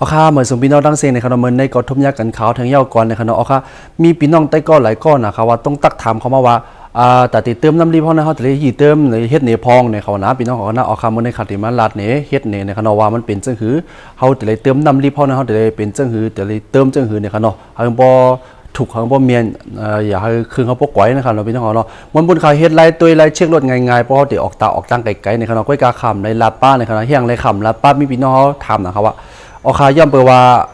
เอาค่ะเหมือนส่งพี่น้องตั้งเสียงในขณะเมื่อในกอทุ่มยากันขาวทางเย้าก่อนในขณะเอาค่ะมีพี่น้องใต้ก้อนหลายก้อนนะครับว่าต้องตักถามเขามาว่าแต่ติดเติมน้ำรีพอนะเขาแต่เลยยีเติมในเฮ็ดเนพองในเขานะพี่น้องเขานะเอาค่ะเมื่อในขัดที่มันลาดเนเฮ็ดเนในขณะว่ามันเป็นจังหือเขาแต่เลยเติมน้ำรีพอนะเขาแต่เลยเป็นจังหือแต่เลยเติมจังหือในขณะเขาบ่ถูกเขาบ่เมียนอย่าให้คืนเขาพวกก๋วยนะครับเราพี่น้องเขาเนาะมันบนเขาเฮ็ดไล่ตัวไล่เช็ครถง่ายๆเพราะเขาเดี๋ยวออกตาออกจังไกลๆในขณะก้อยกาคำในลาดป้าในขณะเฮียงในคำลาดป้ามีพี่น้องเขาถามนะครับว่าเอาค่ะย่อมเปว่า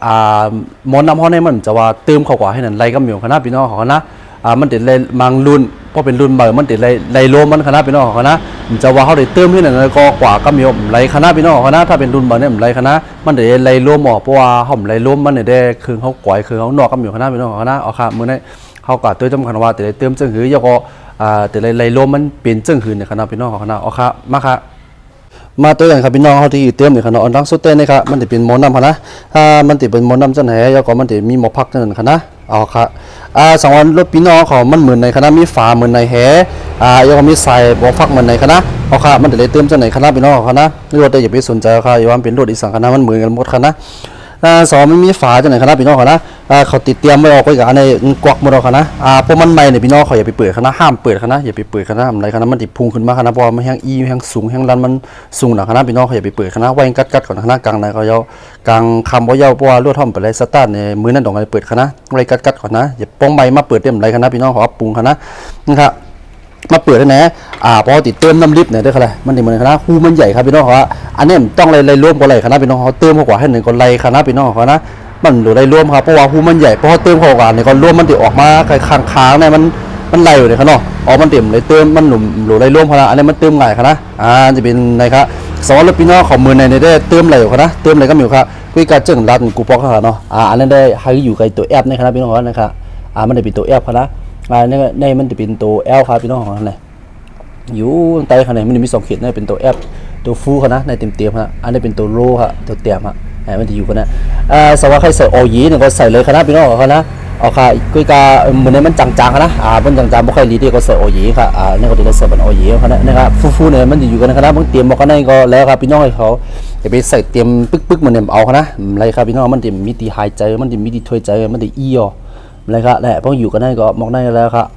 หมอนำเขาในมันจะว่าเติมเข้ากว่าให้นั่นไรก็มีคณะพี่น้องของคณะมันติดเลยมังรุ่นเพราะเป็นรุ่นใหม่มันติดไรโลมันคณะพี่น้องของคณะจะว่าเขาได้เติมให้นั่นก็กว่าก็มีไรคณะพี่น้องของคณะถ้าเป็นรุ่นใหม่เนี่ยไรคณะมันติดไรโลมออกเพราะว่าเขาไรโลมมันได้คือเขาก๋วยคือเขานอกก็มีคณะพี่น้องของคณะเอาค่ะเมื่อนี้เขากว่าตัวจำคัญว่าติดเติมจึงหือยก็ติดไรโลมมันเป็นจึงหืในคณะพี่น้องของคณะเอาค่ะมาค่ะมาตัวอย่างครับพี่น้องเขาที่เตรียมเนี่ยขนาดอันดังสุดเต้นนะครับมันจะเป็นหมอน้ำค่ะนะมันจะเป็นหมอน้ำจันแหแล้วก็มันจะมีหมอพักจันค่ะนะเอาค่ะสองวันรถพี่น้องเขามันเหมือนในคณะมีฝาเหมือนในแหแล้วก็มีใส่หมอพักเหมือนในคณะเอาค่ะมันจะเลยเติมจันไหนคณะพี่น้องเขานะรถได้อย่าไปสนใจค่ะอย่าว่าเป็นรถอีสังคณะมันเหมือนกันหมดค่ะนะสองมันมีฝาจังไหนคณะพี่น้องเขานะเขาติดเตรียมไว้ออกไว้กับในกวักหมดแล้วค่ะนะพวกมันใหม่เนี่ยพี่น้องเขาอย่าไปเปิดคณะห้ามเปิดคณะอย่าไปเปิดคณะอะไรคณะมันติดพุ่งขึ้นมาคณะเพราะมันแห้งแห้งสูงแห้งรันมันสูงหนักคณะพี่น้องเขาอย่าไปเปิดคณะไว้กัดก่อนคณะกลางในเขาเยากลางคำว่าเยาเพราะว่าลวดท่อมไปเลยสตาร์ทในมือนั่นตรงไหนเปิดคณะไว้กัดก่อนนะอย่าป้องใบมาเปิดเต็มไรคณะพี่น้องเขาปรุงคณะนะครับมาเปิดได้ไหนพอติดเติมน้ำลิฟต์เนี่ยได้ขนาดมันถึงเหมือนคณะหูมันใหญ่ครับพี่น้องเขาว่าอันนี้ต้องไรร่วมกับไรคณะพี่น้องเขาเติมกว่าให้หนึ่งคนไรคณะพี่น้องเขานะมันหรือไรร่วมครับเพราะว่าหูมันใหญ่เพราะเติมกว่าเนี่ยก็ร่วมมันติดออกมาค้างเนี่ยมันไหลอยู่เลยครับเนาะมันเต็มเลยเติมมันหนุ่มหรือไรร่วมครับอันนี้มันเติมง่ายครับนะจะเป็นไงครับสองรถพี่น้องของมือในได้เติมไหลอยู่ครับนะเติมไหลก็มีครับคุยการเจิ่งรัดกูปอกครับเนาะอันนั้นได้ให้อยู่กับตัวแอปในคณะพี่น้องเขานะครับมันได้เป็นตัวแอปครับนะในมันจะเป็นตัวแอลครับพี่น้องของอะไรอยู่ใต้ข้างในมันมี2 เขตนี่เป็นตัวแอปตัวฟูครับนะในเต็มฮะอันนี้เป็นตัวโลครับตัวเต็มฮะมันจะอยู่กันนะสวัสดิ์ใครใส่ออยเนี่ยก็ใส่เลยครับนะพี่น้องเขานะเอาค่ะกุยกาเหมือนมันจางๆนะมันจางๆไม่ค่อยดีที่ก็ใส่ออยครับนี่ก็ที่เราใส่เป็นออยครับนะครับฟูเนี่ยมันจะอยู่กันนะครับมันเตรียมบอกกันในก็แล้วครับพี่น้องให้เขาอย่าไปใส่เตรียมปึ๊กๆมันเนี่ยเอาครับนะอะไรครับพี่น้องมันจะมีตีหายใจมันจะมีตีถอยใจมันจะอี้อ่ะอะไรครับเนี่ยพออยู่กันได้ก็มองได้แล้วครั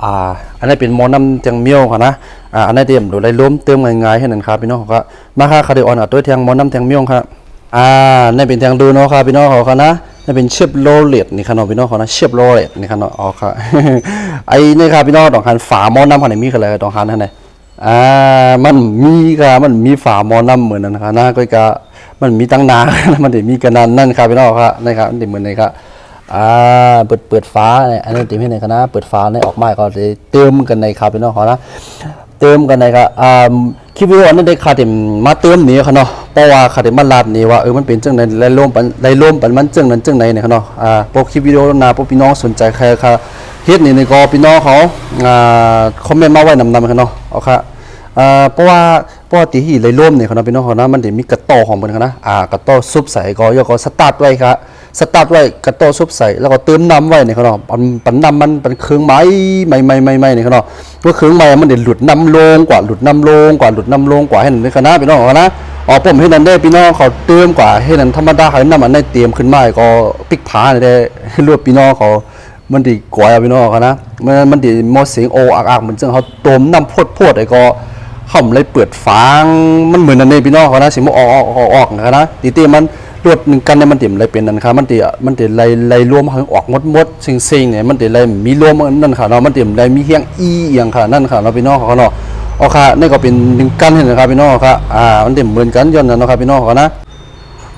บอันนี้เป็นหมอน้ำจังเมียวครับนะอันนี้เตรียมดูไรล้มเติมง่ายๆให้นั่นครับพี่น้องครับมาค่ะคาร์ดิออนตัวแทงหมอน้ำจังเมียวครับนี่เป็นแทงดูเนาะครับพี่น้องเขานะนี่เป็นเชฟโรเลตนี่ครับพี่น้องเขานะเชฟโรเลตนี่ครับอ๋อครับไอ้นี่ครับพี่น้องต้องหันฝาหมอน้ำขนาดมีกันเลยต้องหันท่านไหนมันมีครับมันมีฝาหมอน้ำเหมือนนั่นครับนะก็จะมันมีตั้งนานมันจะมีกันนานนั่นครับพี่น้องครับนี่ครับนี่เหมือนนี่ครับเปิดฟ้าเนี่ยอันนี้เต็มให้ในคณะเปิดฟ้าในออกมาก็จะเติมกันในครับพี่น้องเขานะเติมกันในครับคลิปวิดีโอนั้นได้ขาดเต็มมาเติมนี้ครับเนาะเพราะว่าขาดเต็มมาลาดนี่ว่ามันเป็นจังในไรล่มปันมันจังนั้นจังในเนี่ยครับเนาะพวกคลิปวิดีโอนาพวกพี่น้องสนใจใครค่ะเฮ็ดนี่ก็พี่น้องเขาคอมเมนต์มาไว้นำครับเนาะเอาค่ะเพราะว่าตีหีไรล่มเนี่ยครับพี่น้องเขานะมันจะมีกระต่อของมันครับนะกระต่อซุปใส่ก็ยก็สตาร์ทไว้ครับสตาร์ทไว้กระโต้ซุปใส่แล้วก็เติมน้ำไว้เนี่ยเขาเนาะปั่นน้ำมันเป็นเครื่องไม้ไม่เนี่ยเขาเนาะว่าเครื่องไม้มันเดี๋ยวหลุดน้ำลงกว่าให้หนึ่งในคณะพี่น้องเขานะผมให้นั่นได้พี่น้องเขาเติมกว่าให้นั่นธรรมดาให้น้ำมันได้เตรียมขึ้นมาก็ปิกผาได้รวบพี่น้องเขามันดีกว่าพี่น้องเขานะมันดีมอเสียงโออักเหมือนจังเขาต้มน้ำพดไอ้ก็ห่มเลยเปิดฟางมันเหมือนนั่นเองพี่น้องเขานะสิมันออกนะตีมันรวดหนึ่งกันเนี่ยมันติ่มอะไรเป็นนั่นครับมันติไล่รวมทั้งออกมดซิงเนี่ยมันติไล่มีรวมนั่นค่ะเนาะมันติ่มไล่มีเฮียงอย่างค่ะนั่นค่ะเราพี่น้องเขาเนาะเอาค่ะนี่ก็เป็นหนึ่งกันเห็นนะครับพี่น้องครับมันติ่มเหมือนกันย้อนนะครับพี่น้องเขานะ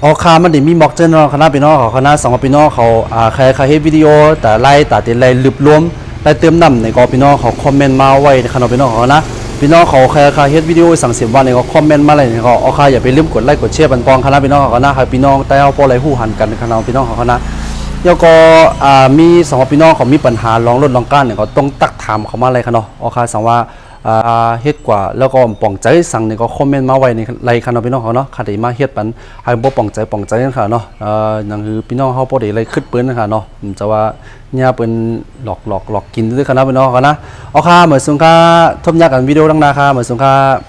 เอาค่ะมันติ่มมีม็อกเจนเนาะคณะพี่น้องเขาคณะสองพี่น้องเขาใครเห็นวิดีโอแต่ไล่ติไล่ลึบรวมไล่เติมน้ำในก็พี่น้องเขาคอมเมนต์มาไว้คณะพี่น้องเขานะพี่น้องเขาใครเฮ็ดวิดีโอสั่ง10 วันเนี่ยก็คอมเมนต์มาเลยเนี่ยก็เอาใครอย่าไปลืมกดไลค์กดแชร์ปันปองคณะพี่น้องเขานะครับพี่น้องแต่เอาพออะไรหู้หันกันคณะพี่น้องเขานะแล้วก็มี2พี่น้องเขามีปัญหาลองรถลองก้านเนี่ยก็ต้องตักถามเขามาอะไรคณะเอาใครสั่งว่าเฮ็ดกว่าแล้วก็ป่องใจสั่งเนี่ยก็คอมเมนต์มาไว้ในไลค์คณะพี่น้องเขาเนาะใครที่มาเฮ็ดปันให้บ่ป่องใจนั่นค่ะเนาะนั่นคือพี่น้องเขาพอได้เลยขึ้นปืนนะคะเนาะจะว่าเนี่ยเป็นหลอกกินด้วยคณะพี่น้องเขานะเอาค่ะเหมือนสุงค่าทบยากันวิดีโอดังนาค่ะเหมือนสุงค่า